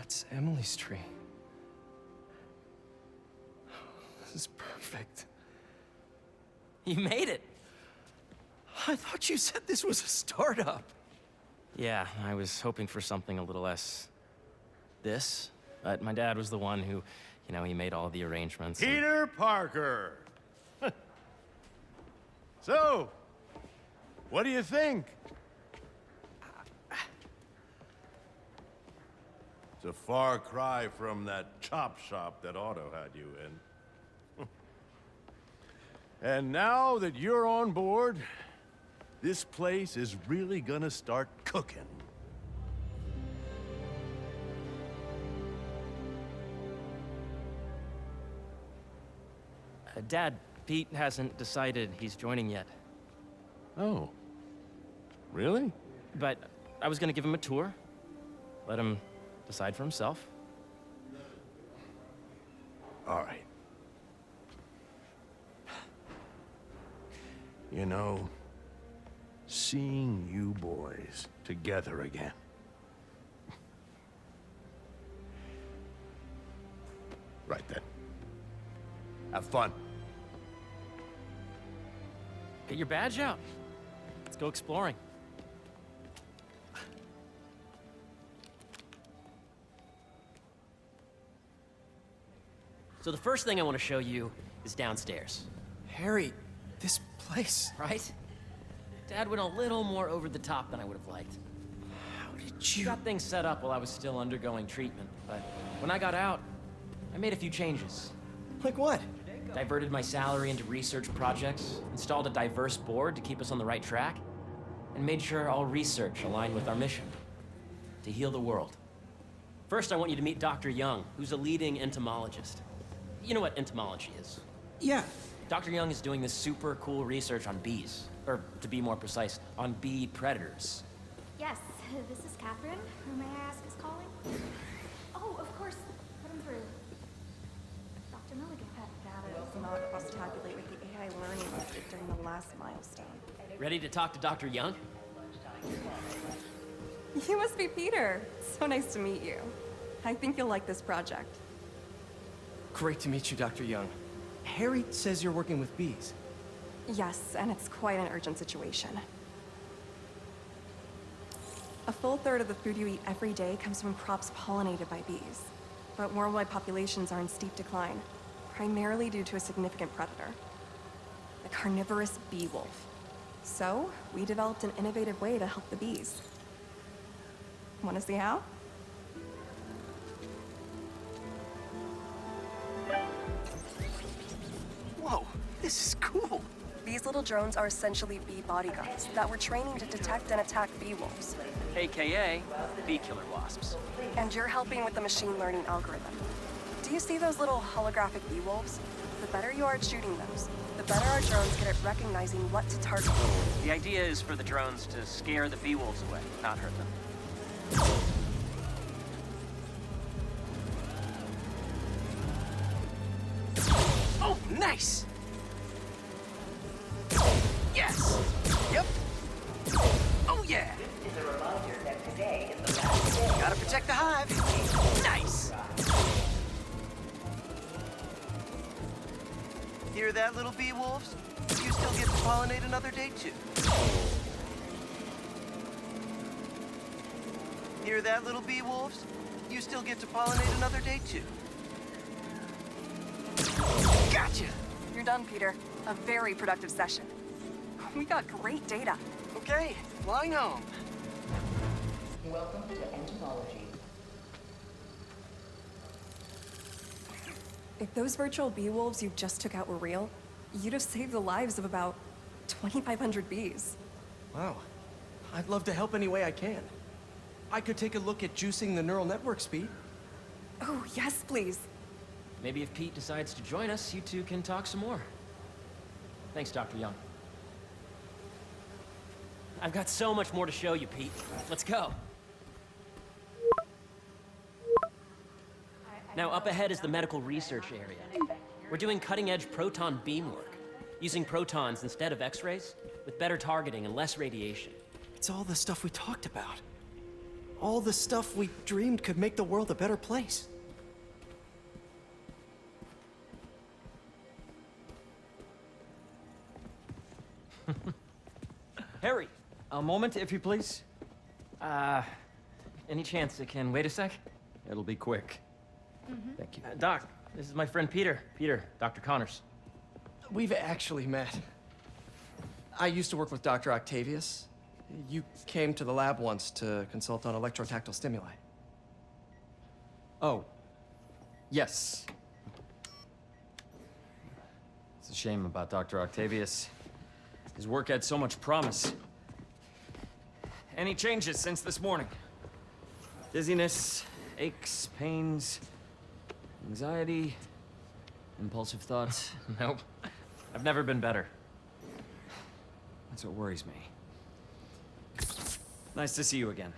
That's Emily's tree. This is perfect. You made it! I thought you said this was a startup. Yeah, I was hoping for something a little less... this. But my dad was the one who, he made all the arrangements. Peter Parker! So, what do you think? It's a far cry from that chop shop that Otto had you in. And now that you're on board, this place is really gonna start cooking. Dad, Pete hasn't decided he's joining yet. Oh. Really? But I was gonna give him a tour. Let him decide for himself. All right. You know, seeing you boys together again. Right then. Have fun. Get your badge out. Let's go exploring. So the first thing I want to show you is downstairs. Harry, this place. Right? Dad went a little more over the top than I would have liked. How did He you... got things set up while I was still undergoing treatment, but when I got out, I made a few changes. Like what? Diverted my salary into research projects, installed a diverse board to keep us on the right track, and made sure all research aligned with our mission, to heal the world. First, I want you to meet Dr. Young, who's a leading entomologist. You know what entomology is? Yeah. Dr. Young is doing this super cool research on bees, or to be more precise, on bee predators. Yes, this is Catherine. Who may I ask is calling? Oh, of course. Put him through. Dr. Milligan. Data does not cross-tabulate with the AI learning listed during the last milestone. Ready to talk to Dr. Young? You must be Peter. So nice to meet you. I think you'll like this project. Great to meet you, Dr. Young. Harry says you're working with bees. Yes, and it's quite an urgent situation. A full third of the food you eat every day comes from crops pollinated by bees. But worldwide populations are in steep decline, primarily due to a significant predator, the carnivorous bee wolf. So, we developed an innovative way to help the bees. Want to see how? Whoa, this is cool. These little drones are essentially bee bodyguards that we're training to detect and attack bee wolves. AKA bee killer wasps. And you're helping with the machine learning algorithm. Do you see those little holographic bee wolves? The better you are at shooting those, the better our drones get at recognizing what to target. The idea is for the drones to scare the bee wolves away, not hurt them. Oh, nice! Yes! Yep! Oh, yeah! This is a reminder that today is the last day. Gotta protect the hive. Nice! Hear that, little bee wolves? You still get to pollinate another day, too. Hear that, little bee wolves? You still get to pollinate another day, too. Gotcha! You're done, Peter. A very productive session. We got great data. Okay, flying home. Welcome to entomology. If those virtual bee wolves you just took out were real, you'd have saved the lives of about 2,500 bees. Wow. I'd love to help any way I can. I could take a look at juicing the neural network speed. Oh, yes, please. Maybe if Pete decides to join us, you two can talk some more. Thanks, Dr. Young. I've got so much more to show you, Pete. Let's go. Now, up ahead is the medical research area. We're doing cutting-edge proton beam work, using protons instead of X-rays, with better targeting and less radiation. It's all the stuff we talked about. All the stuff we dreamed could make the world a better place. Harry, a moment, if you please. Any chance it can wait a sec? It'll be quick. Thank you. Doc, this is my friend Peter. Peter, Dr. Connors. We've actually met. I used to work with Dr. Octavius. You came to the lab once to consult on electrotactile stimuli. Oh. Yes. It's a shame about Dr. Octavius. His work had so much promise. Any changes since this morning? Dizziness, aches, pains, anxiety, impulsive thoughts. Nope. I've never been better. That's what worries me. Nice to see you again.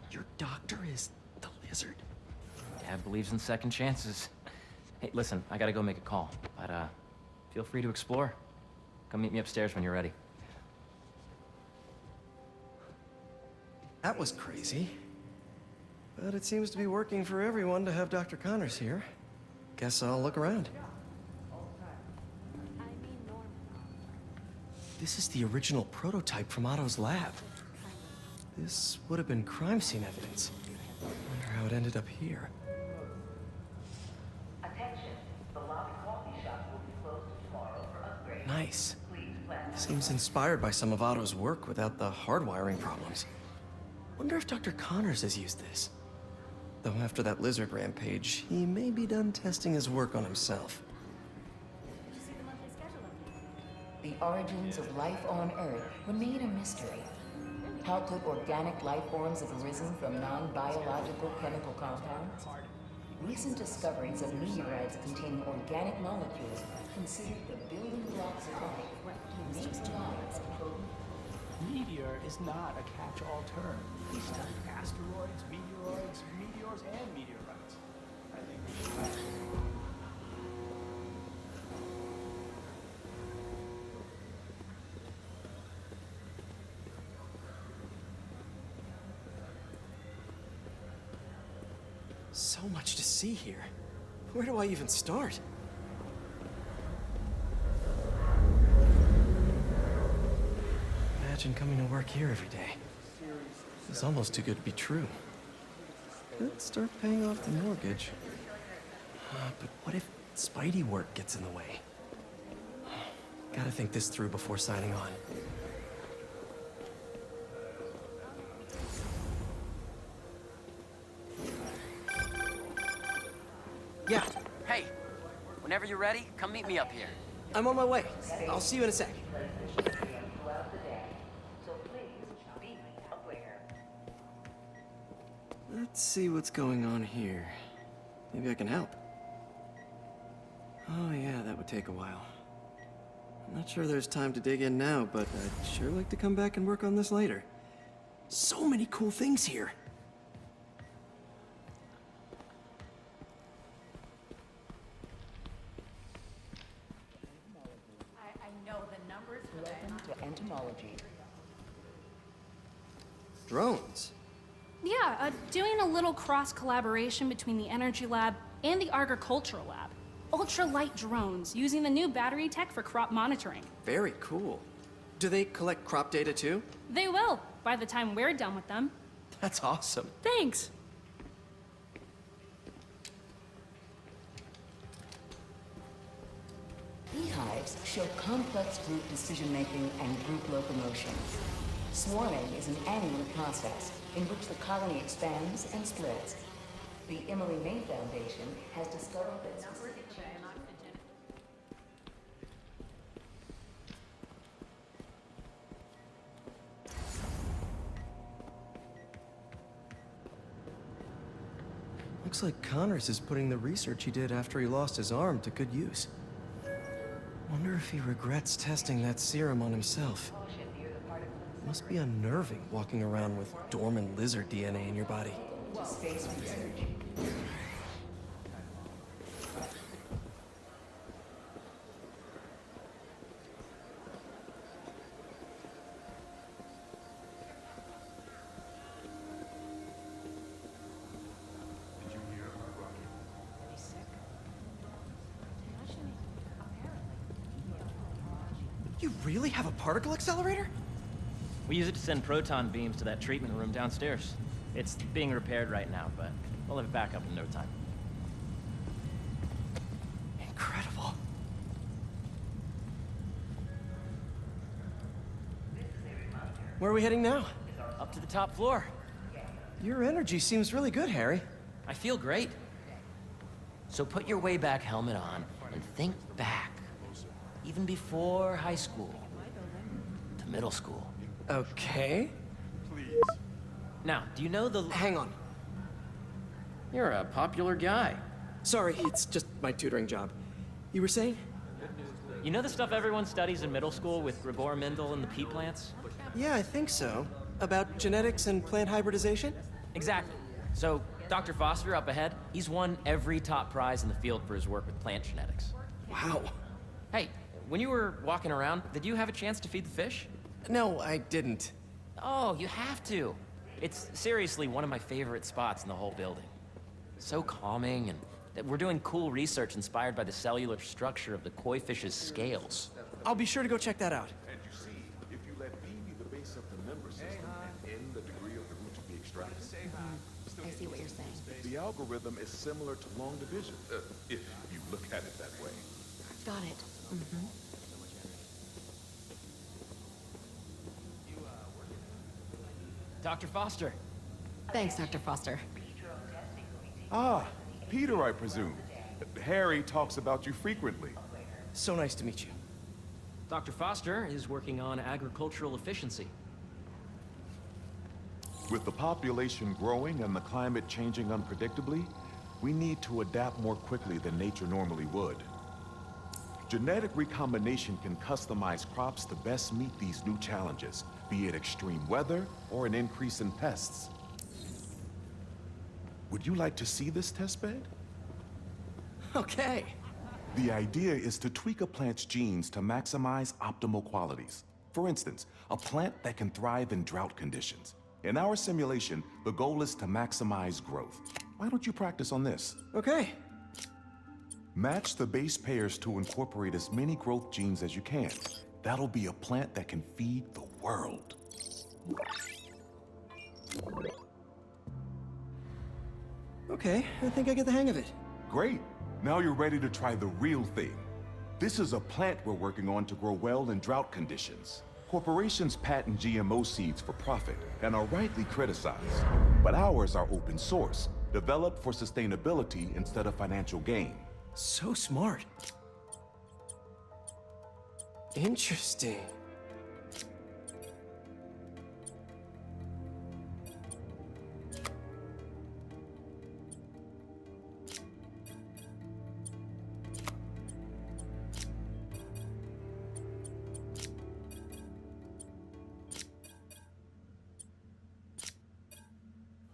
Your doctor is the lizard? Dad believes in second chances. Hey, listen, I gotta go make a call, but feel free to explore. Come meet me upstairs when you're ready. That was crazy. But it seems to be working for everyone to have Dr. Connors here. Guess I'll look around. This is the original prototype from Otto's lab. This would have been crime scene evidence. Wonder how it ended up here. Attention, the lobby coffee shop will be closed tomorrow for upgrade. Nice. Please plan. Seems inspired by some of Otto's work without the hardwiring problems. Wonder if Dr. Connors has used this. Though after that lizard rampage, he may be done testing his work on himself. The origins of life on Earth remain a mystery. How could organic life forms have arisen from non-biological chemical compounds? Recent discoveries of meteorites containing organic molecules considered the building blocks of life make lives potent. Meteor is not a catch-all term. We study asteroids, meteors, and meteorites. I think we should. So much to see here. Where do I even start? Imagine coming to work here every day. It's almost too good to be true. Could start paying off the mortgage. But what if Spidey work gets in the way? Gotta think this through before signing on. Yeah, Hey, whenever you're ready, come meet me up here. I'm on my way. I'll see you in a sec. Throughout the day, so please be aware. Let's see what's going on here. Maybe I can help. Oh yeah, that would take a while. I'm not sure there's time to dig in now, but I'd sure like to come back and work on this later. So many cool things here. I know the numbers for that. Welcome to entomology. Drones. Yeah, doing a little cross-collaboration between the Energy Lab and the Agricultural Lab. Ultralight drones, using the new battery tech for crop monitoring. Very cool. Do they collect crop data too? They will, by the time we're done with them. That's awesome. Thanks. Beehives show complex group decision-making and group locomotion. Swarming is an annual process in which the colony expands and splits. The Emily May Foundation has discovered that specific Looks like Connors is putting the research he did after he lost his arm to good use. Wonder if he regrets testing that serum on himself. Must be unnerving walking around with dormant lizard DNA in your body. space research. You really have a particle accelerator? We use it to send proton beams to that treatment room downstairs. It's being repaired right now, but we'll have it back up in no time. Incredible. Where are we heading now? Up to the top floor. Your energy seems really good, Harry. I feel great. So put your way back helmet on and think back. Even before high school. To middle school. Okay. Now, do you know the... Hang on. You're a popular guy. Sorry, it's just my tutoring job. You were saying? You know the stuff everyone studies in middle school with Gregor Mendel and the pea plants? Yeah, I think so. About genetics and plant hybridization? Exactly. So, Dr. Foster up ahead, he's won every top prize in the field for his work with plant genetics. Wow. Hey, when you were walking around, did you have a chance to feed the fish? No, I didn't. Oh, you have to. It's seriously one of my favorite spots in the whole building. So calming, and that we're doing cool research inspired by the cellular structure of the koi fish's scales. I'll be sure to go check that out. And you see, if you let B be the base of the member system and N the degree of the root to be extracted, I see what you're saying. the algorithm is similar to long division, if you look at it that way. Got it. Dr. Foster. Thanks, Dr. Foster. Ah, Peter, I presume. Harry talks about you frequently. So nice to meet you. Dr. Foster is working on agricultural efficiency. With the population growing and the climate changing unpredictably, we need to adapt more quickly than nature normally would. Genetic recombination can customize crops to best meet these new challenges, be it extreme weather or an increase in pests. Would you like to see this testbed? Okay. The idea is to tweak a plant's genes to maximize optimal qualities. For instance, a plant that can thrive in drought conditions. In our simulation, the goal is to maximize growth. Why don't you practice on this? Okay. Match the base pairs to incorporate as many growth genes as you can. That'll be a plant that can feed the world. Okay, I think I get the hang of it. Great. Now you're ready to try the real thing. This is a plant we're working on to grow well in drought conditions. Corporations patent GMO seeds for profit and are rightly criticized. But ours are open source, developed for sustainability instead of financial gain. So smart. Interesting.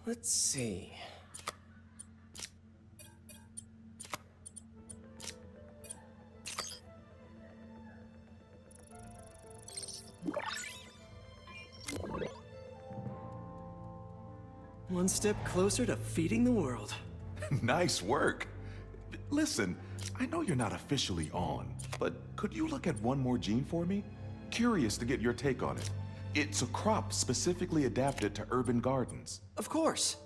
Let's see. One step closer to feeding the world. Nice work. Listen, I know you're not officially on, but could you look at one more gene for me? Curious to get your take on it. It's a crop specifically adapted to urban gardens. Of course.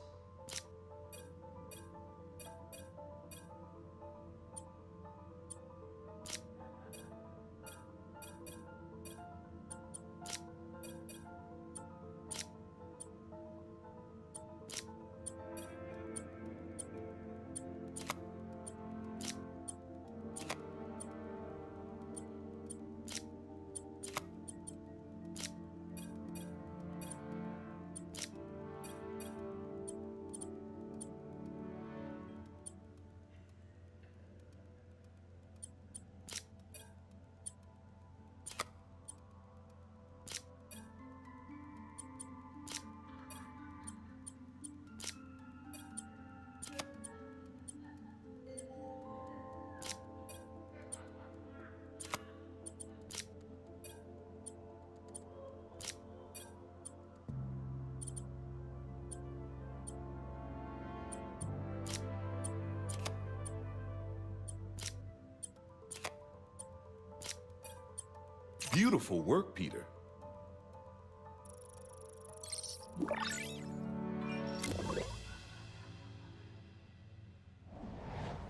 Beautiful work, Peter.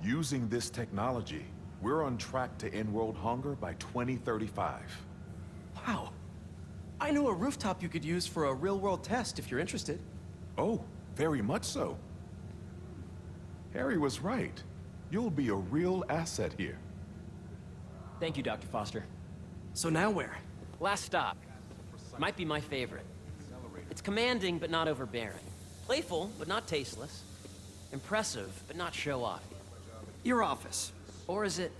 Using this technology, we're on track to end world hunger by 2035. Wow. I know a rooftop you could use for a real-world test if you're interested. Oh, very much so. Harry was right. You'll be a real asset here. Thank you, Dr. Foster. So now where? Last stop. Might be my favorite. It's commanding, but not overbearing. Playful, but not tasteless. Impressive, but not show-off. Your office. Or is it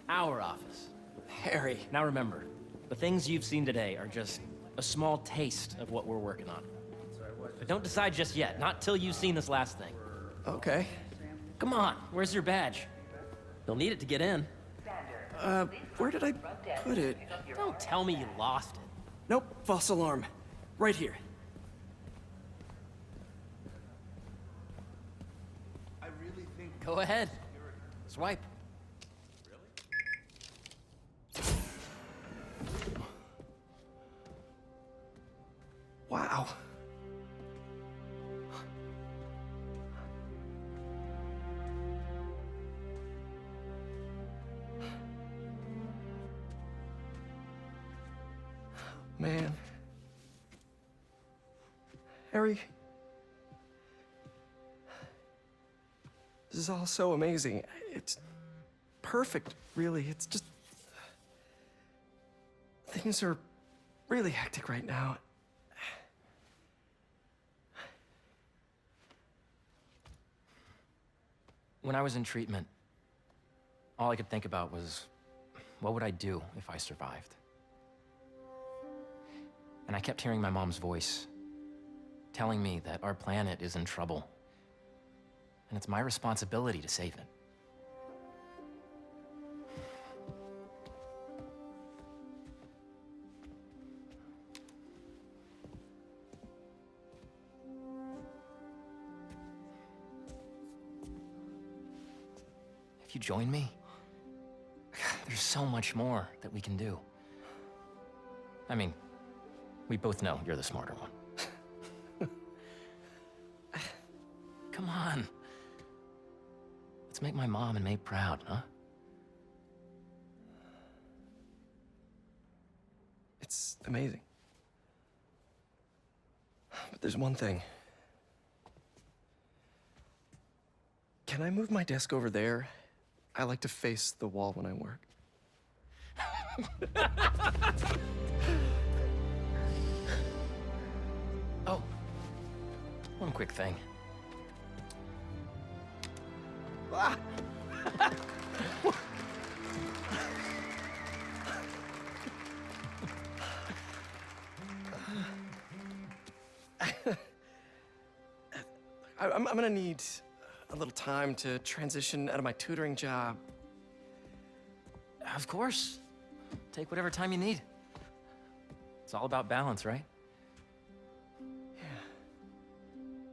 our office? Harry. Now remember, the things you've seen today are just a small taste of what we're working on. But don't decide just yet, not till you've seen this last thing. Okay. Come on, where's your badge? You'll need it to get in. Where did I put it? Don't tell me you lost it. Nope, false alarm. Right here. Go ahead. Swipe. Wow. Man. Harry. This is all so amazing. It's perfect, really. It's just... Things are really hectic right now. When I was in treatment, all I could think about was, what would I do if I survived? And I kept hearing my mom's voice, telling me that our planet is in trouble, and it's my responsibility to save it. If you join me, there's so much more that we can do. I mean, we both know you're the smarter one. Come on. Let's make my mom and May proud, huh? It's amazing. But there's one thing. Can I move my desk over there? I like to face the wall when I work. Oh, one quick thing. Ah! I'm gonna need a little time to transition out of my tutoring job. Of course. Take whatever time you need. It's all about balance, right? Yeah.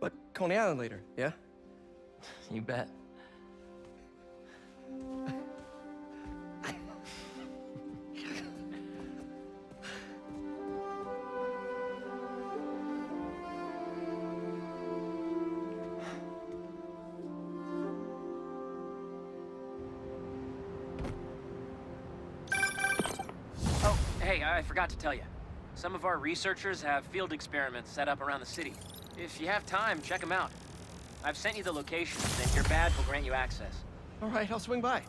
But Coney Island later, yeah? You bet. Hey, I forgot to tell you. Some of our researchers have field experiments set up around the city. If you have time, check them out. I've sent you the locations, and your badge will grant you access. All right, I'll swing by.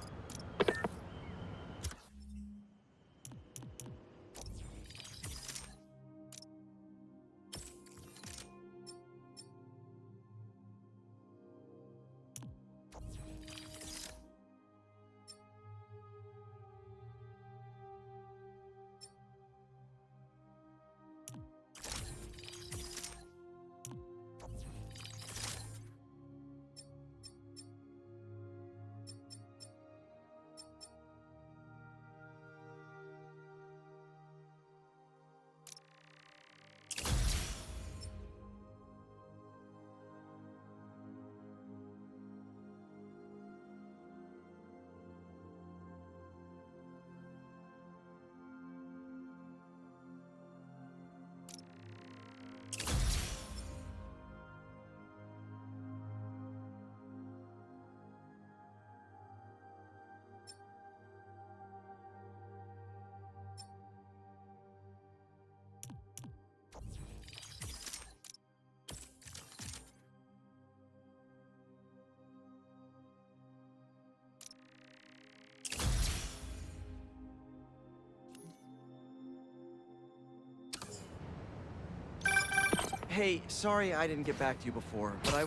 Hey, sorry I didn't get back to you before, but I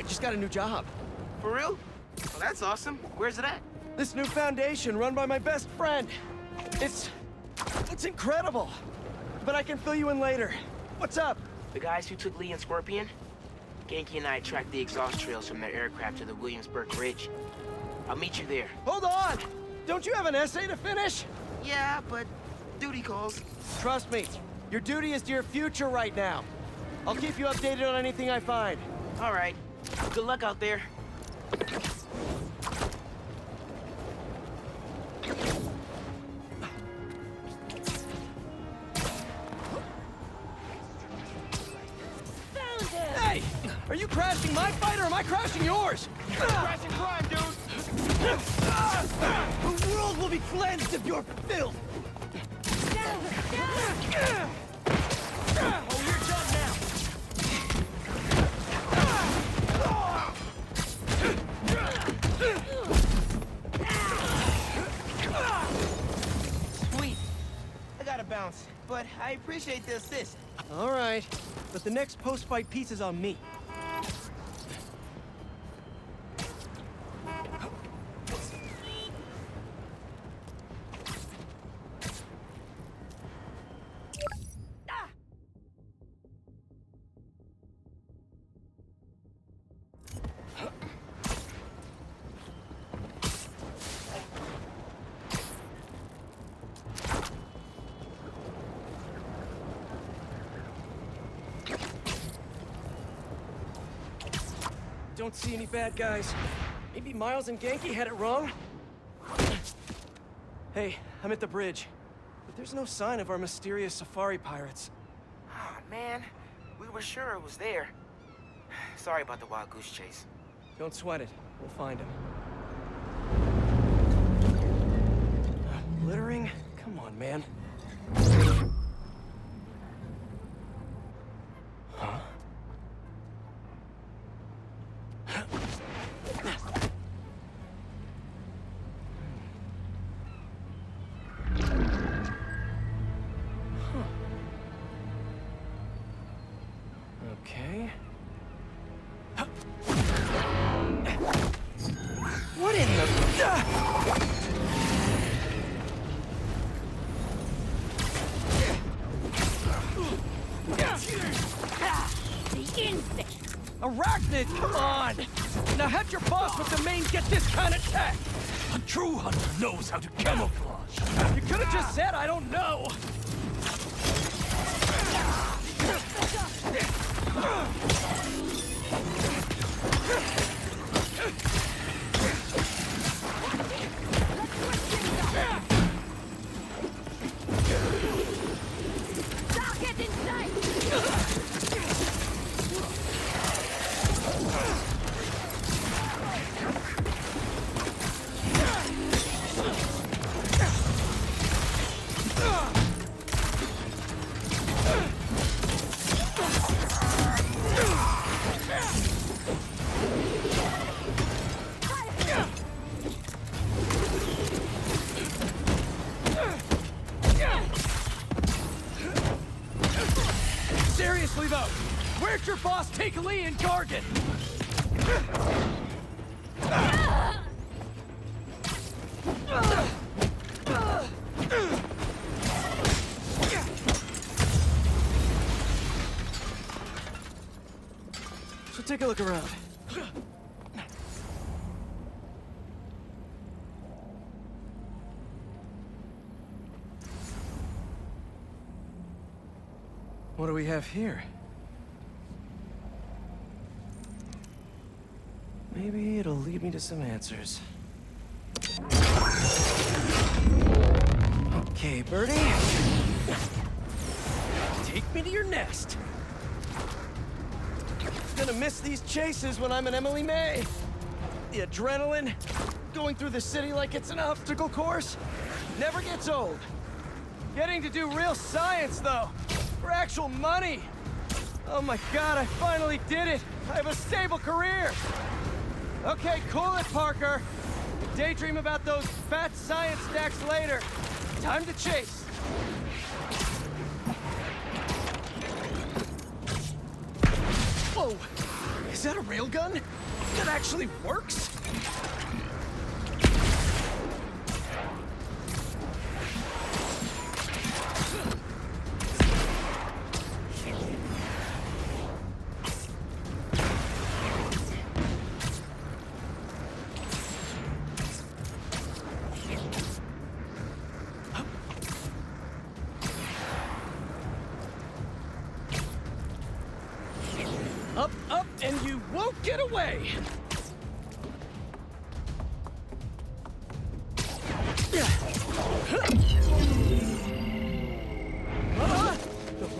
just got a new job. For real? Well, that's awesome. Where's it at? This new foundation run by my best friend. It's incredible. But I can fill you in later. What's up? The guys who took Lee and Scorpion? Genki and I tracked the exhaust trails from their aircraft to the Williamsburg Ridge. I'll meet you there. Hold on! Don't you have an essay to finish? Yeah, but duty calls. Trust me, your duty is to your future right now. I'll keep you updated on anything I find. All right. Good luck out there. Hey! Are you crashing my fight or am I crashing yours? Crashing crime, dude! The world will be cleansed of your filth! Oh, you're done now! Sweet. I gotta bounce, but I appreciate the assist. All right, but the next post-fight piece is on me. Don't see any bad guys. Maybe Miles and Genki had it wrong? Hey, I'm at the bridge. But there's no sign of our mysterious safari pirates. Oh, man. We were sure it was there. Sorry about the wild goose chase. Don't sweat it. We'll find him. Littering? Come on, man. Huh? Okay. What in the... The insect! Arachnid, come on! Now have your boss with the main get this kind of tech! A true hunter knows how to camouflage. You could have just said I don't know! Get inside! Seriously though, where'd your boss take Lee and Gargan? So take a look around. What do we have here? Maybe it'll lead me to some answers. Okay, Birdie. Take me to your nest. Gonna miss these chases when I'm an Emily May. The adrenaline, going through the city like it's an obstacle course, never gets old. Getting to do real science, though. For actual money! Oh my god, I finally did it! I have a stable career! Okay, cool it, Parker! Daydream about those fat science stacks later. Time to chase! Is that a railgun? That actually works? Up, up, and you won't get away!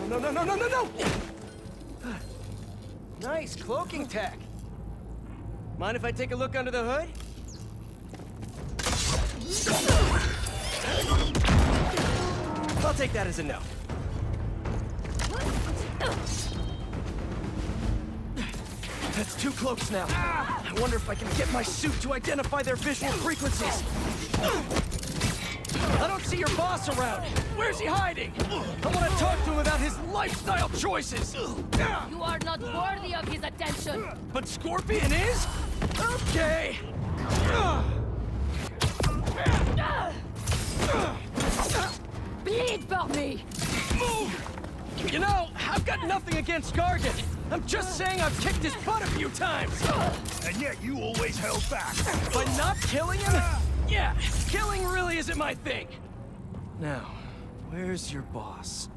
No, no, no, no, no, no! Nice cloaking tech. Mind if I take a look under the hood? I'll take that as a no. That's 2 cloaks now. I wonder if I can get my suit to identify their visual frequencies. I don't see your boss around. Where's he hiding? I want to talk to him about his lifestyle choices. You are not worthy of his attention. But Scorpion is? Okay. Bleed for me. You know, I've got nothing against Gargan. I'm just saying I've kicked his butt a few times. And yet you always held back. By not killing him? Yeah, killing really isn't my thing. Now, where's your boss?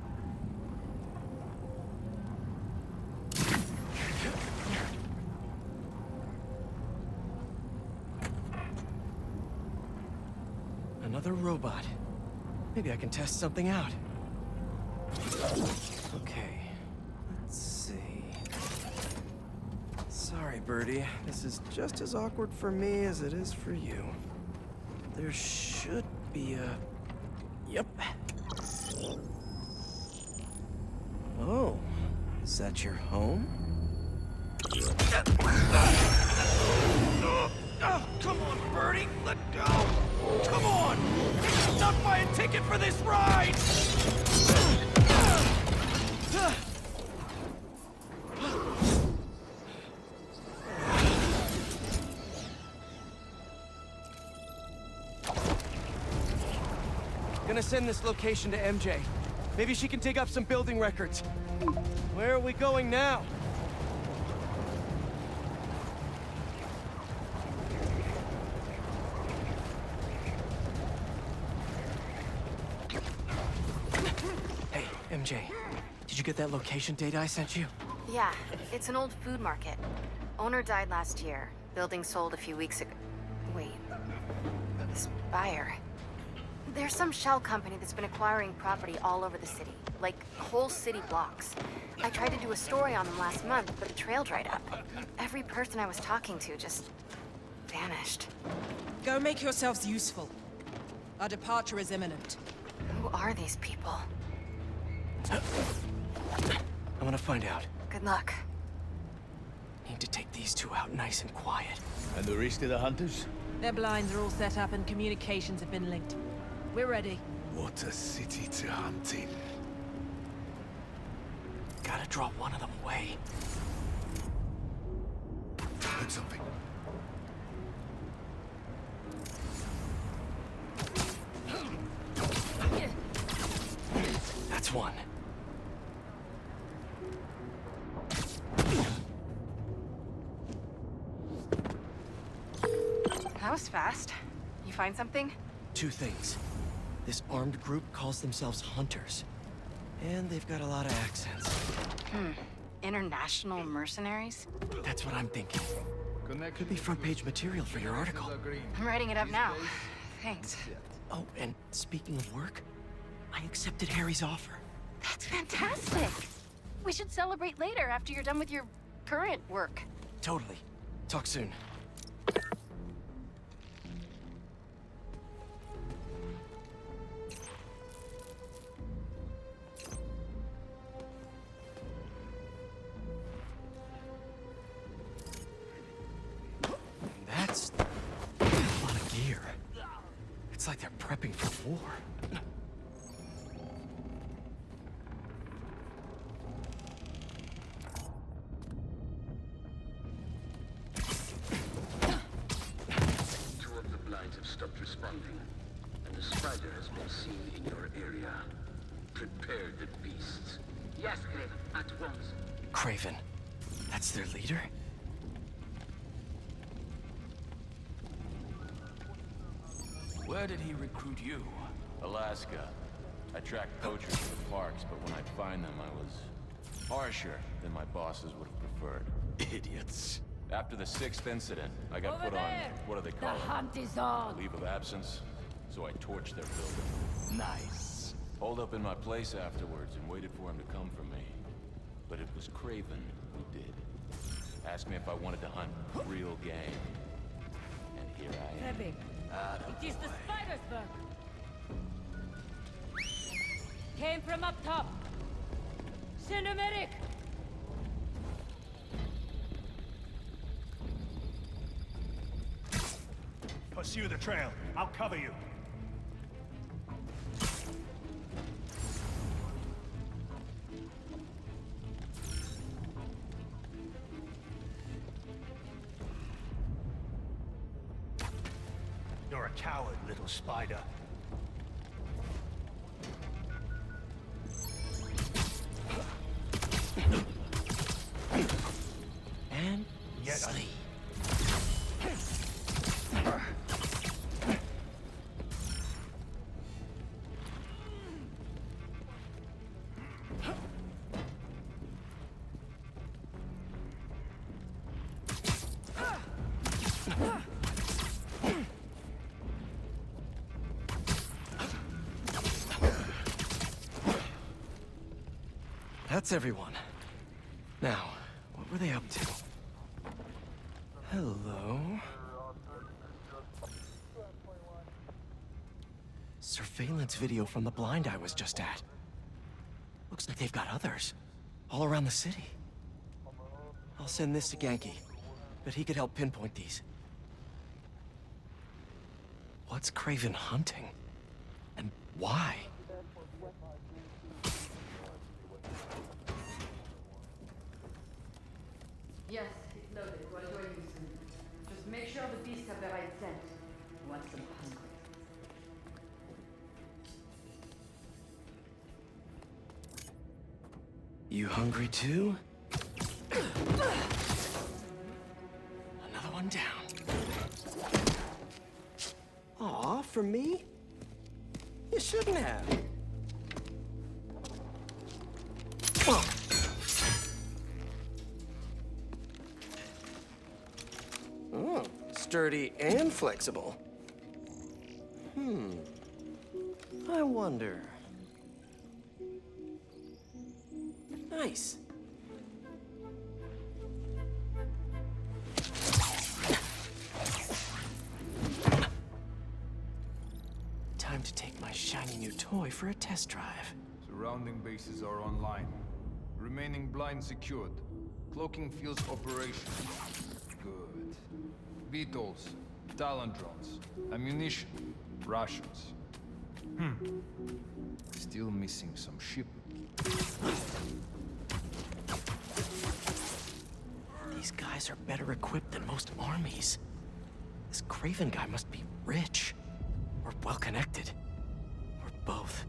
Another robot. Maybe I can test something out. Okay, let's see. Sorry, Birdie. This is just as awkward for me as it is for you. There should be a... Yep. Oh, is that your home? Oh, come on, Birdie! Let go! Come on! Not buy a ticket for this ride! Gonna send this location to MJ. Maybe she can dig up some building records. Where are we going now? Hey, MJ. Did you get that location data I sent you? Yeah, it's an old food market. Owner died last year. Building sold a few weeks ago. Wait. This buyer. There's some shell company that's been acquiring property all over the city. Like, whole city blocks. I tried to do a story on them last month, but the trail dried up. Every person I was talking to just... vanished. Go make yourselves useful. Our departure is imminent. Who are these people? I'm gonna find out. Good luck. Need to take these 2 out nice and quiet. And the rest of the hunters? Their blinds are all set up and communications have been linked. We're ready. What a city to hunt in. Gotta draw one of them away. Heard something. That's one. That was fast. You find something? 2 things. This armed group calls themselves Hunters. And they've got a lot of accents. International mercenaries? That's what I'm thinking. Could be front-page material for your article. I'm writing it up now. Thanks. Oh, and speaking of work, I accepted Harry's offer. That's fantastic! We should celebrate later after you're done with your current work. Totally. Talk soon. That's a lot of gear. It's like they're prepping for war. Yes, Craven, at once. Craven. That's their leader? Where did he recruit you? Alaska. I tracked poachers to the parks, but when I'd find them, I was harsher than my bosses would have preferred. Idiots. After the 6th incident, I got Over put there! on, what do they The call it? hunt is on! Leave of absence. So I torched their building. Nice. Holed up in my place afterwards and waited for him to come for me. But it was Craven who did. Asked me if I wanted to hunt real game. And here I am. Fleming, it is the spider's work. Came from up top. Send a medic! Pursue the trail. I'll cover you. You're a coward, little spider. And Yet sleep. That's everyone. Now, what were they up to? Hello? Surveillance video from the blind I was just at. Looks like they've got others. All around the city. I'll send this to Genki. But he could help pinpoint these. What's Craven hunting? And why? Yes, it's loaded. We'll join you soon. Just make sure the beasts have the right scent. We want some hungry. You hungry too? Another one down. Aw, for me? You shouldn't have. Oh, sturdy and flexible. I wonder. Nice. Time to take my shiny new toy for a test drive. Surrounding bases are online. Remaining blind secured. Cloaking fields operational. Good. Beetles, Talon drones, ammunition, rations. Still missing some shipment. These guys are better equipped than most armies. This Craven guy must be rich. Or well-connected. Or both.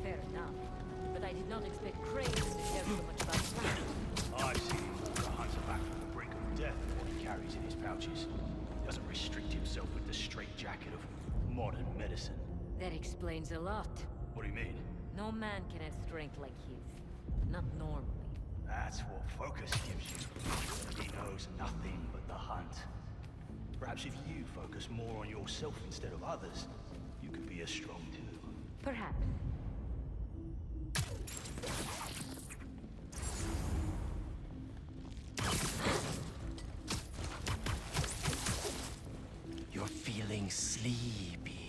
Fair enough. But I did not expect Craven to care so much about plants. I see him walk a hunter back from the brink of death with what he carries in his pouches. He doesn't restrict himself with the straitjacket of modern medicine. That explains a lot. What do you mean? No man can have strength like his. Not normally. That's what focus gives you. He knows nothing but the hunt. Perhaps if you focus more on yourself instead of others, you could be as strong too. Perhaps. You're feeling sleepy.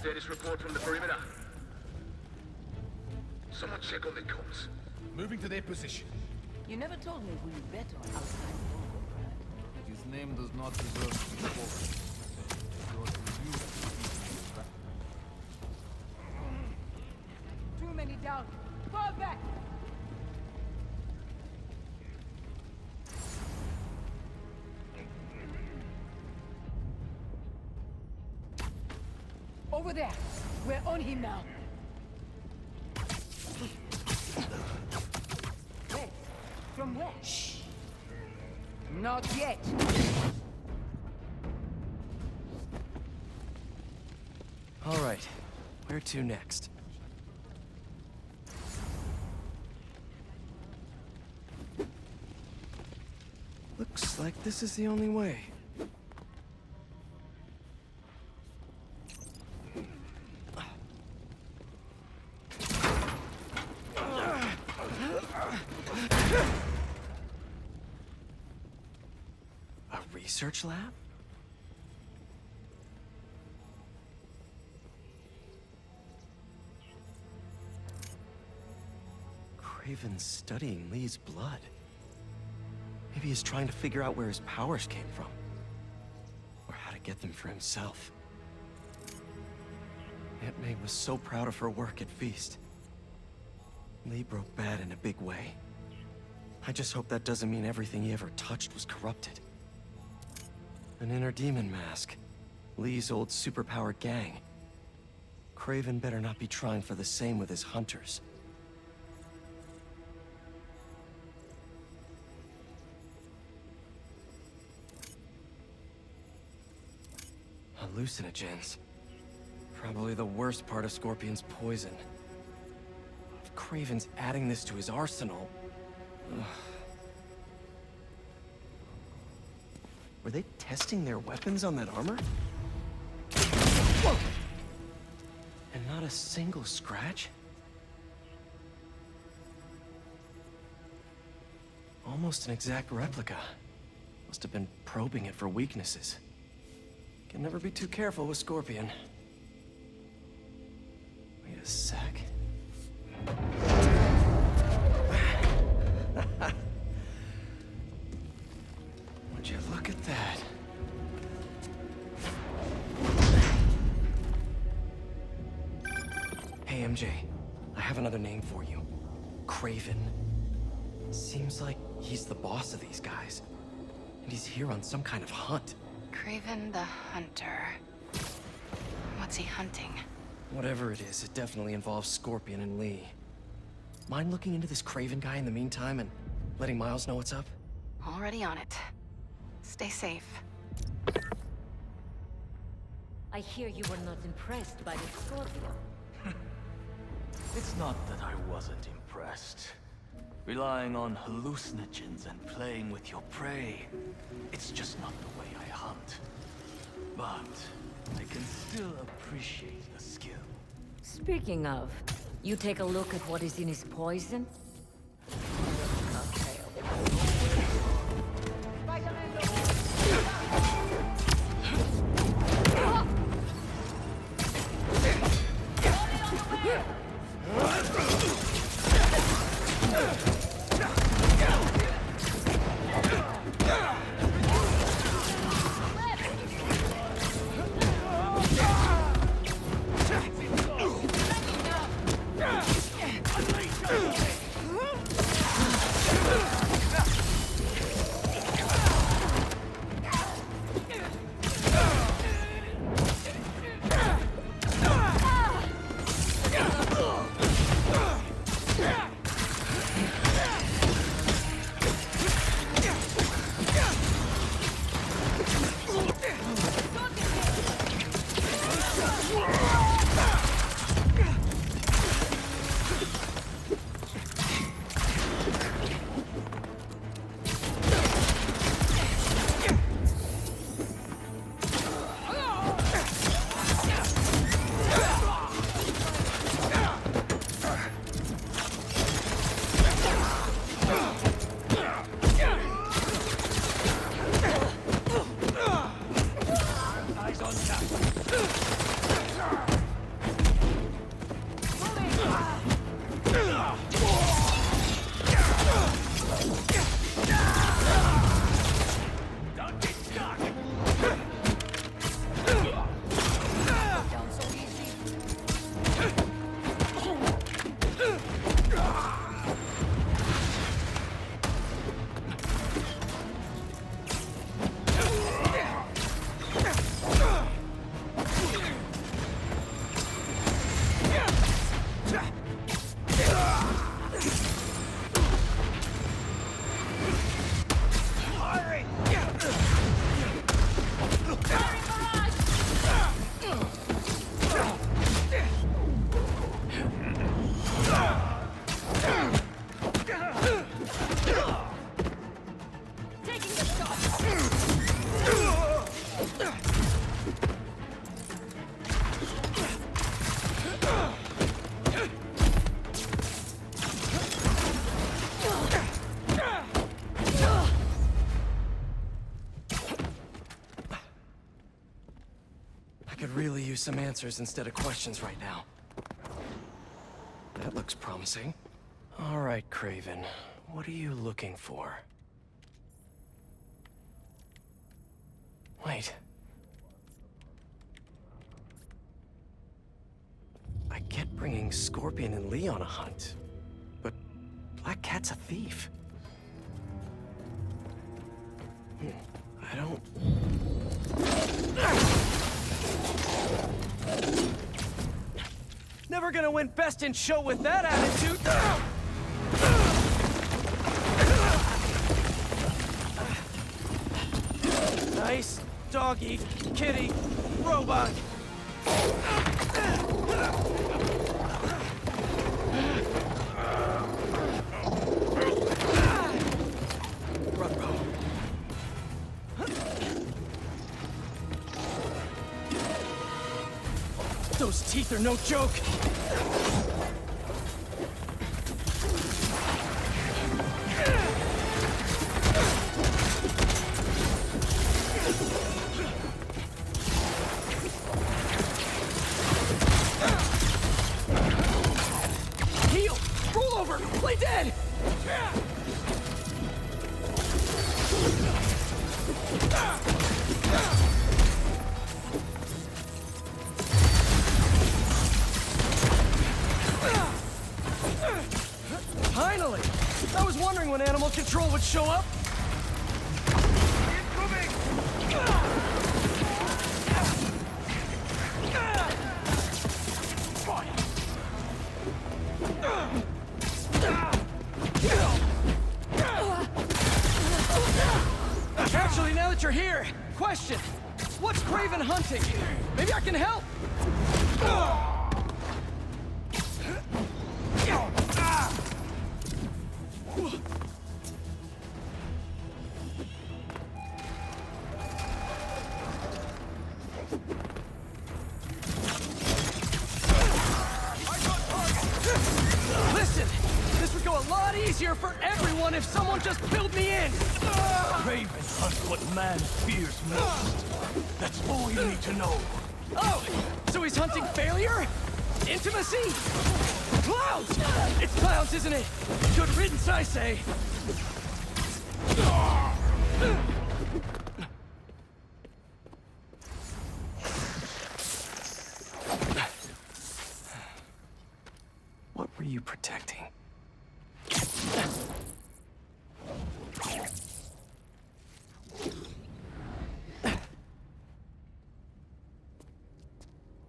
Status report from the perimeter. Someone check on the comms. Moving to their position. You never told me who you bet on outside local, Brad. His name does not deserve to be spoken. Too many down. Fall back! Over there! We're on him now! Wait, from where? Shh! Not yet! All right, where to next? Looks like this is the only way. A research lab? Craven's studying Lee's blood. Maybe he's trying to figure out where his powers came from. Or how to get them for himself. Aunt May was so proud of her work at Feast. Lee broke bad in a big way. I just hope that doesn't mean everything he ever touched was corrupted. An inner demon mask. Lee's old superpowered gang. Craven better not be trying for the same with his hunters. Hallucinogens. Probably the worst part of Scorpion's poison. If Craven's adding this to his arsenal... Ugh. Were they testing their weapons on that armor? Whoa! And not a single scratch? Almost an exact replica. Must have been probing it for weaknesses. Can never be too careful with Scorpion. Wait a sec. Would you look at that? Hey, MJ. I have another name for you. Craven. Seems like he's the boss of these guys. And he's here on some kind of hunt. Craven the Hunter. What's he hunting? Whatever it is, it definitely involves Scorpion and Lee. Mind looking into this Craven guy in the meantime and letting Miles know what's up? Already on it. Stay safe. I hear you were not impressed by the Scorpion. It's not that I wasn't impressed. Relying on hallucinogens and playing with your prey, it's just not the way I hunt. But I can still appreciate the skill. Speaking of, you take a look at what is in his poison? use some answers instead of questions right now. That looks promising. All right, Craven. What are you looking for? Wait. I get bringing Scorpion and Lee on a hunt, but Black Cat's a thief. I don't... Never gonna win Best in Show with that attitude! Nice doggy, kitty, robot. Those teeth are no joke. Heal! Roll over! Play dead! Finally! I was wondering when animal control would show up. Actually, now that you're here, question. What's Craven hunting? Maybe I can help! Listen, this would go a lot easier for everyone if someone just filled me in! Craven hunts what man fears most. That's all you need to know. Oh, so he's hunting failure? Intimacy? Clowns! It's clowns, isn't it? Good riddance, I say. What were you protecting?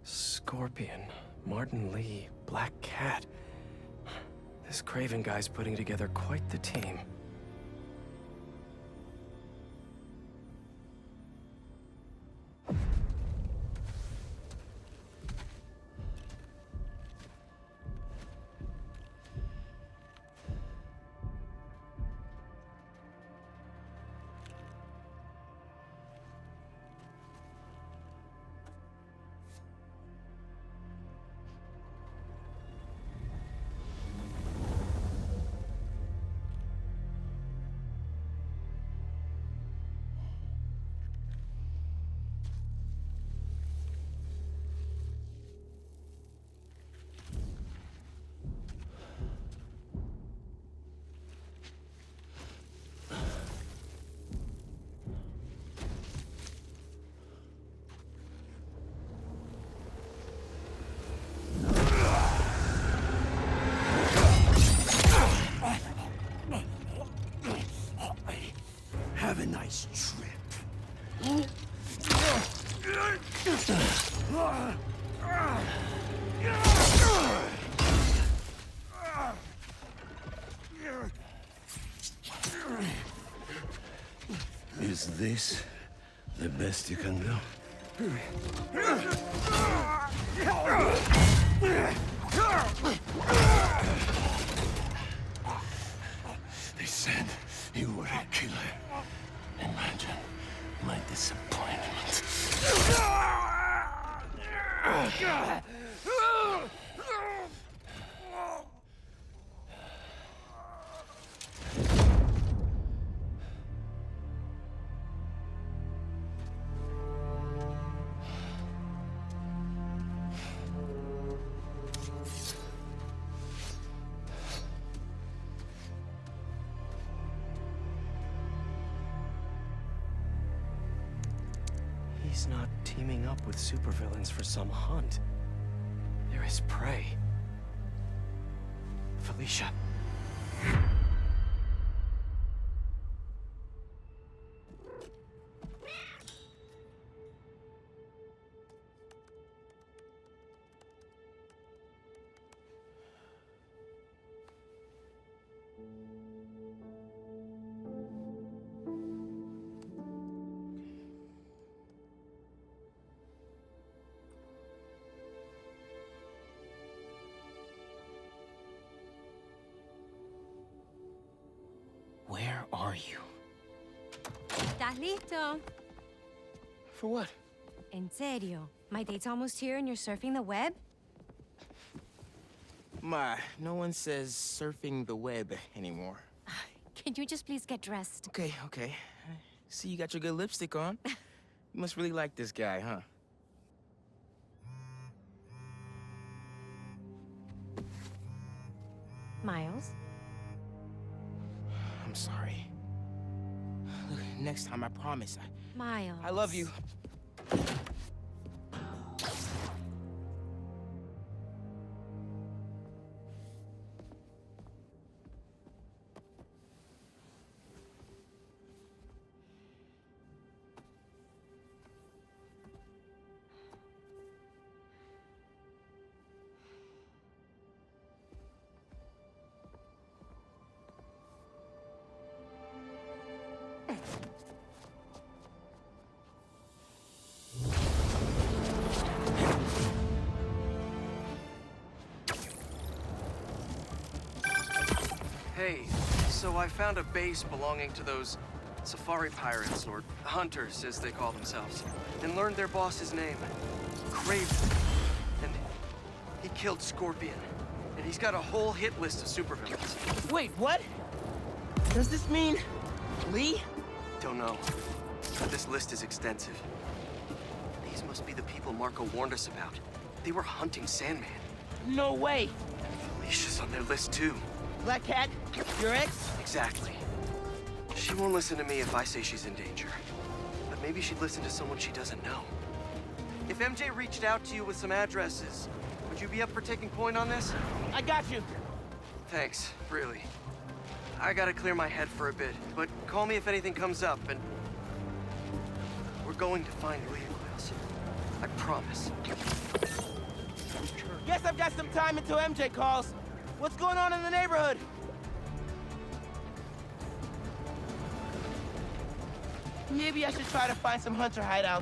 Scorpion, Martin Lee, Black Cat. This Craven guy's putting together quite the team. Have a nice trip. Is this the best you can do? They said you were a killer. Imagine my disappointment. He's not teaming up with supervillains for some hunt. They're his prey. Felicia. Where are you? ¿Estás listo? For what? En serio? My date's almost here and you're surfing the web? Ma, no one says surfing the web anymore. Can you just please get dressed? Okay, okay. See, you got your good lipstick on. You must really like this guy, huh? Miles? I'm sorry. Look, next time, I promise. Miles. I love you. Hey, so I found a base belonging to those safari pirates, or hunters as they call themselves, and learned their boss's name, Craven. And he killed Scorpion. And he's got a whole hit list of supervillains. Wait, what? Does this mean Lee? Don't know, but this list is extensive. These must be the people Marco warned us about. They were hunting Sandman. No way. Felicia's on their list too. Black Cat? Your ex? Exactly. She won't listen to me if I say she's in danger. But maybe she'd listen to someone she doesn't know. If MJ reached out to you with some addresses, would you be up for taking point on this? I got you. Thanks, really. I gotta clear my head for a bit, but call me if anything comes up, and... we're going to find Lee, Miles. I promise. Guess I've got some time until MJ calls. What's going on in the neighborhood? Maybe I should try to find some hunter hideouts.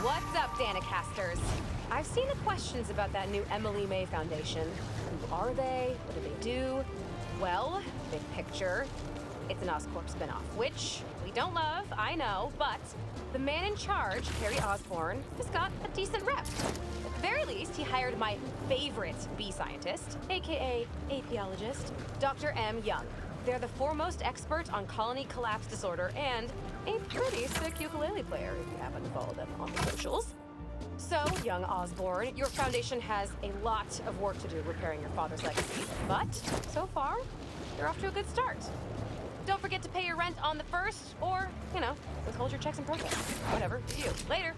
What's up, Danicasters? I've seen the questions about that new Emily May Foundation. Who are they? What do they do? Well, big picture, it's an Oscorp spinoff, which we don't love, I know, but the man in charge, Harry Osborn, has got a decent rep. At the very least, he hired my favorite bee scientist, aka apiologist, Dr. M. Young. They're the foremost expert on colony collapse disorder and a pretty sick ukulele player, if you happen to follow them on the socials. So, young Osborn, your foundation has a lot of work to do repairing your father's legacy, but so far, you're off to a good start. Don't forget to pay your rent on the 1st, or, you know, withhold your checks in protest. Whatever, do you. Later.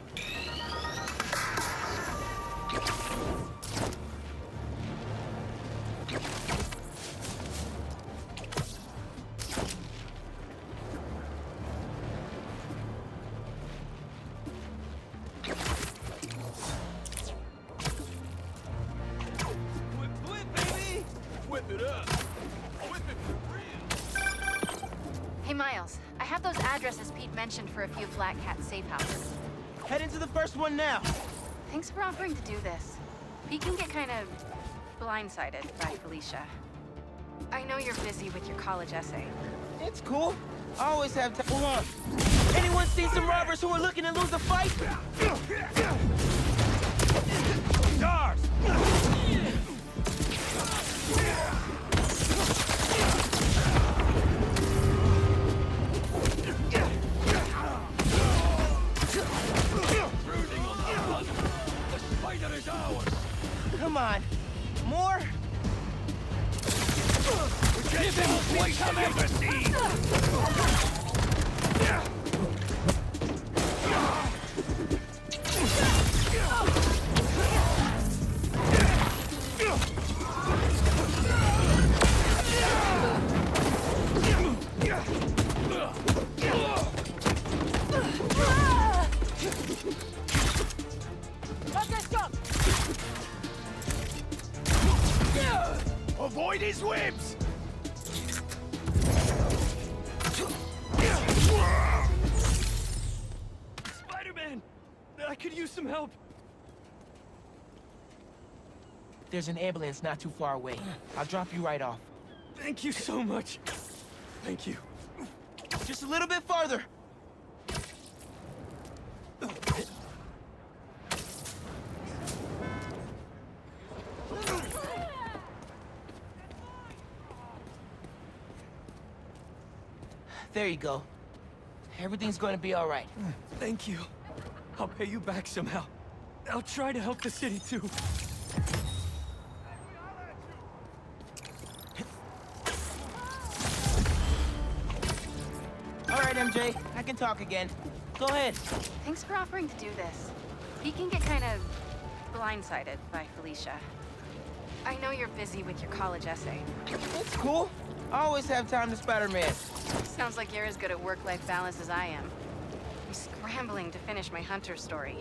whip it up. Whip it for real. Hey, Miles. I have those addresses Pete mentioned for a few Black Cat safe houses. Head into the first one now. Thanks for offering to do this. Pete can get kind of blindsided by Felicia. I know you're busy with your college essay. It's cool. I always have time. Hold on. Anyone seen some robbers who are looking to lose a fight? Stars! The spider is ours! Come on. More? Give him a place I've ever seen! Avoid his whips! Spider-Man! I could use some help. There's an ambulance not too far away. I'll drop you right off. Thank you so much. Thank you. Just a little bit farther. There you go. Everything's going to be all right. Thank you. I'll pay you back somehow. I'll try to help the city too. All right, MJ. I can talk again. Go ahead. Thanks for offering to do this. He can get kind of blindsided by Felicia. I know you're busy with your college essay. It's cool. I always have time to Spider-Man. Sounds like you're as good at work-life balance as I am. I'm scrambling to finish my Hunter story.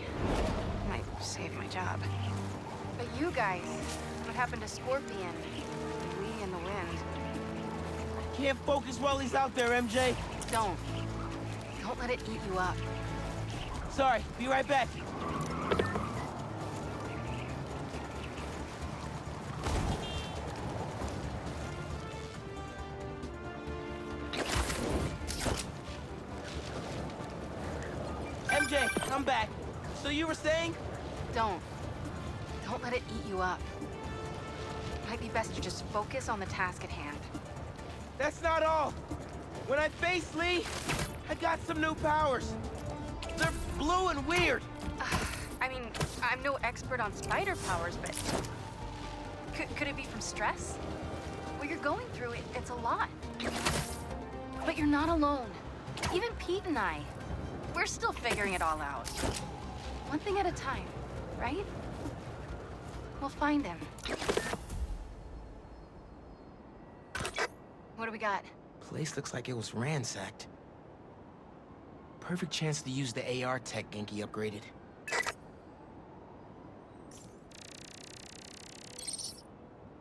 Might save my job. But you guys, what happened to Scorpion? We in the wind. Can't focus while he's out there, MJ. Don't let it eat you up. Sorry, be right back. MJ, I'm back. So you were saying? Don't let it eat you up. Might be best to just focus on the task at hand. That's not all. When I faced Lee, I got some new powers. They're blue and weird. I mean, I'm no expert on spider powers, but could it be from stress? What you're going through, it's a lot. But you're not alone. Even Pete and I, we're still figuring it all out. One thing at a time, right? We'll find him. What do we got? Place looks like it was ransacked. Perfect chance to use the AR tech Genki upgraded.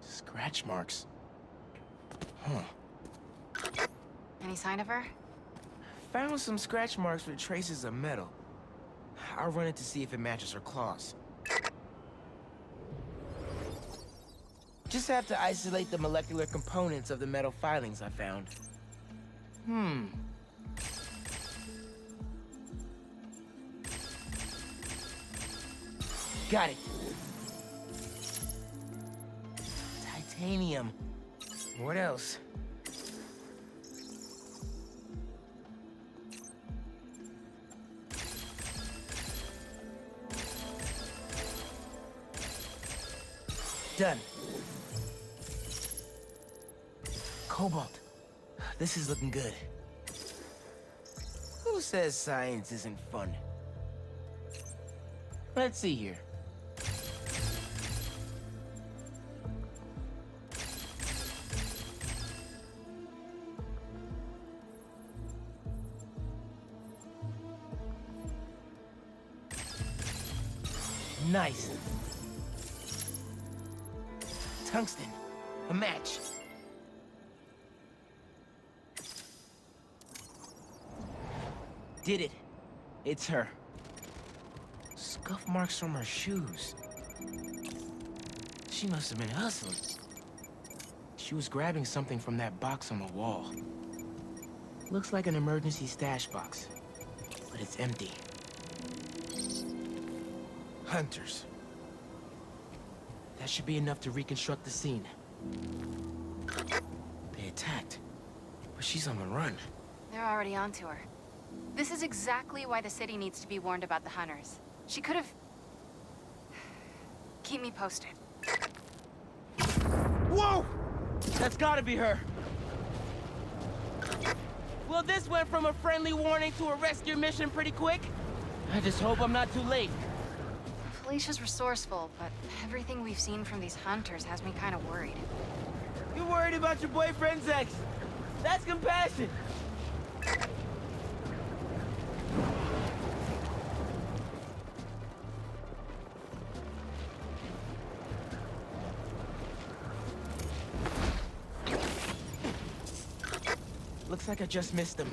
Scratch marks. Huh. Any sign of her? Found some scratch marks with traces of metal. I'll run it to see if it matches her claws. Just have to isolate the molecular components of the metal filings I found. Got it. Titanium. What else? Done. Cobalt. This is looking good. Who says science isn't fun? Let's see here. Nice. Tungsten. A match. Did it. It's her. Scuff marks from her shoes. She must have been hustling. She was grabbing something from that box on the wall. Looks like an emergency stash box, but it's empty. Hunters. That should be enough to reconstruct the scene. They attacked, but she's on the run. They're already onto her. This is exactly why the city needs to be warned about the hunters. She could have... Keep me posted. Whoa! That's gotta be her. Well, this went from a friendly warning to a rescue mission pretty quick. I just hope I'm not too late. Felicia's resourceful, but everything we've seen from these hunters has me kind of worried. You're worried about your boyfriend's ex. That's compassion. Looks like I just missed them.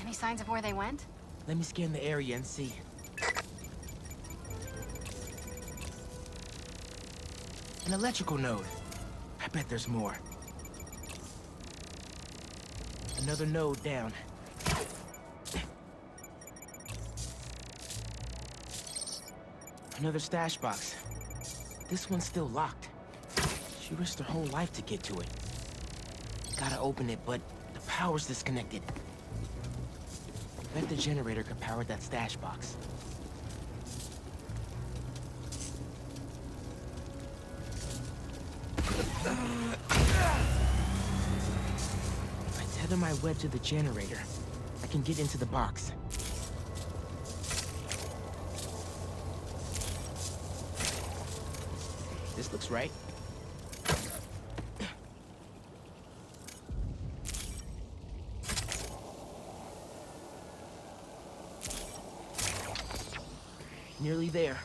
Any signs of where they went? Let me scan the area and see. An electrical node. I bet there's more. Another node down. Another stash box. This one's still locked. She risked her whole life to get to it. Gotta open it, but the power's disconnected. Bet the generator could power that stash box. If I tether my web to the generator, I can get into the box. This looks right. Nearly there.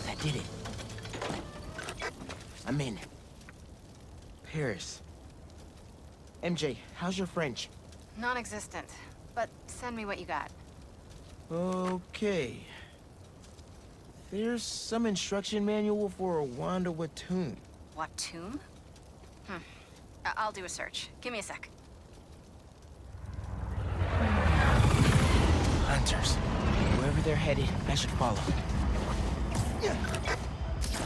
That did it. I'm in. Paris. MJ, how's your French? Non-existent, but send me what you got. Okay. There's some instruction manual for a Wanda Watoon. What tomb? I'll do a search. Give me a sec. Hunters. Wherever they're headed, I should follow.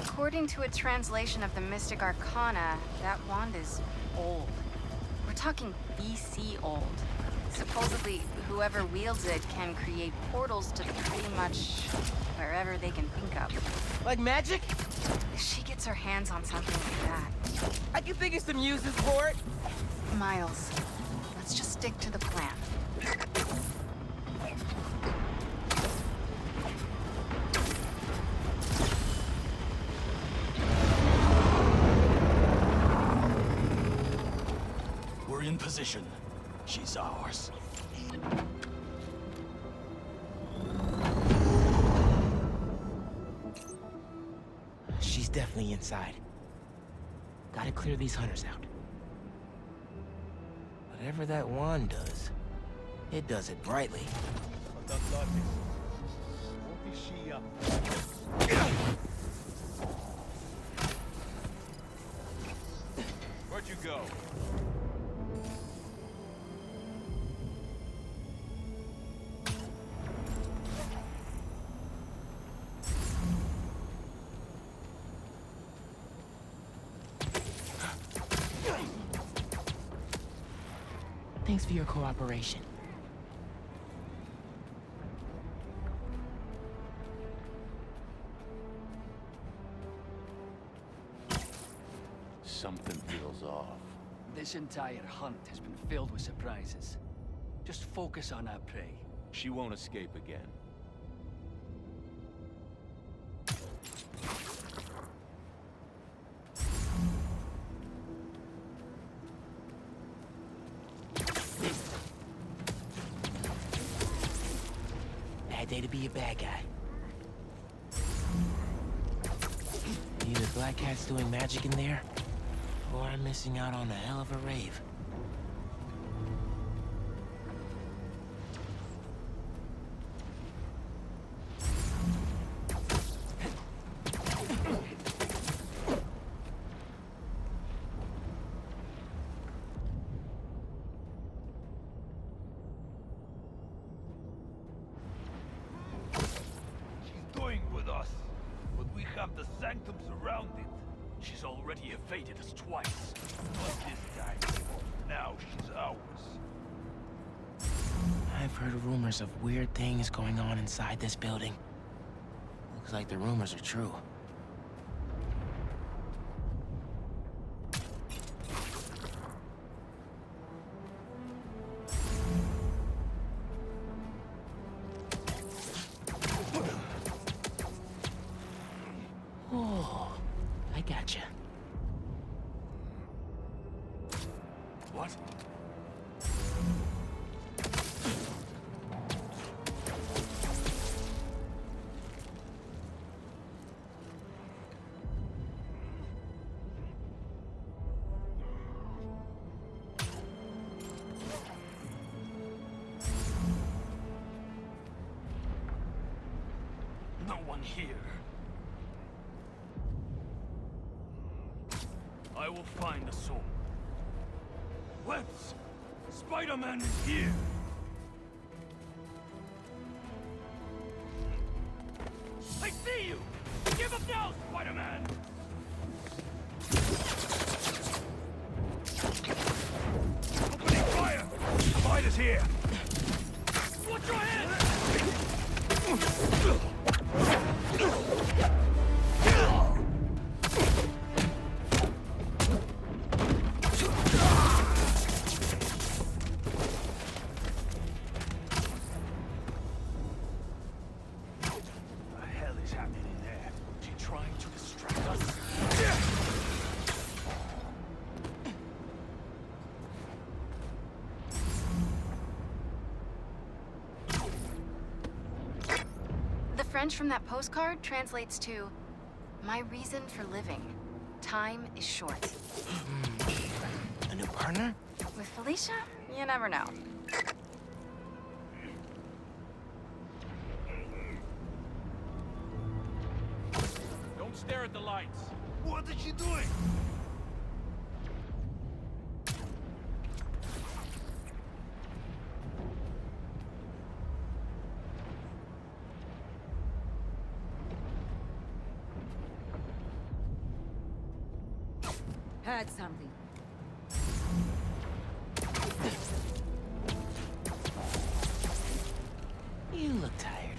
According to a translation of the Mystic Arcana, that wand is old. We're talking BC old. Supposedly, whoever wields it can create portals to pretty much wherever they can think of. Like magic? If she gets her hands on something like that... I can think of some uses for it. Miles, let's just stick to the plan. We're in position. She's ours. She's definitely inside. Gotta clear these hunters out. Whatever that wand does, it does it brightly. Where'd you go? Thanks for your cooperation. Something feels off. This entire hunt has been filled with surprises. Just focus on our prey. She won't escape again. bad day to be a bad guy. Either Black Cat's doing magic in there, or I'm missing out on a hell of a rave. She's toying with us, but we have the sanctum surrounded. She's already evaded us twice. Not this time. Now she's ours. I've heard rumors of weird things going on inside this building. Looks like the rumors are true. Oh, I gotcha. What? No one here. I will find the soul. Let's! Spider-Man is here! I see you! Give up now, Spider-Man! Opening fire! Spider's here! Watch your head! The hell is happening in there? She trying to distract us? The French from that postcard translates to, "My reason for living. Time is short." A new partner? With Felicia, you never know. Don't stare at the lights. What is she doing? Heard something. You look tired.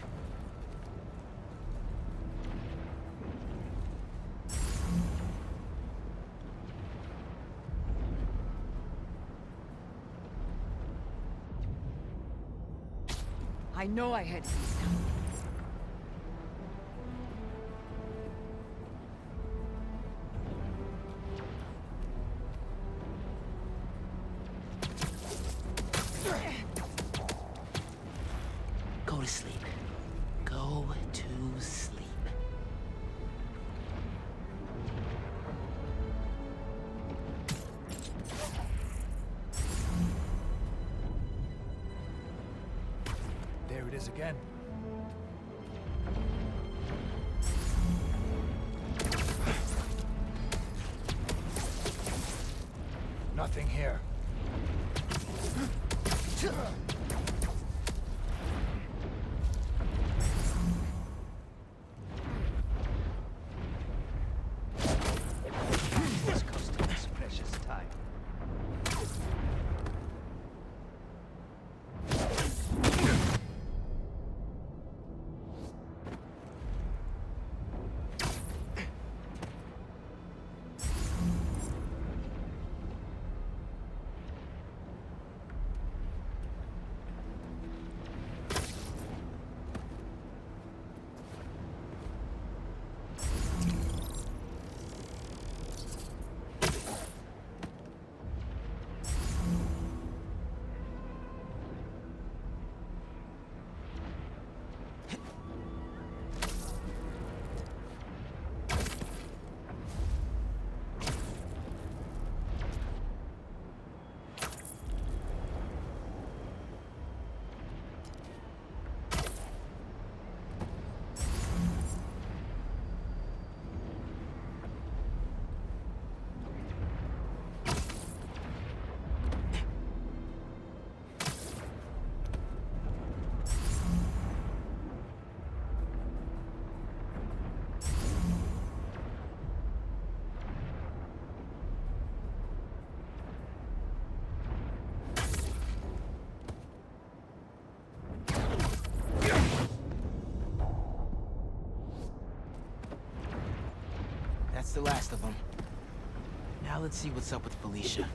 I know I heard this sound. Go to sleep. Go to sleep. There it is again. Nothing here. This customer's precious time. the last of them. Now let's see what's up with Felicia.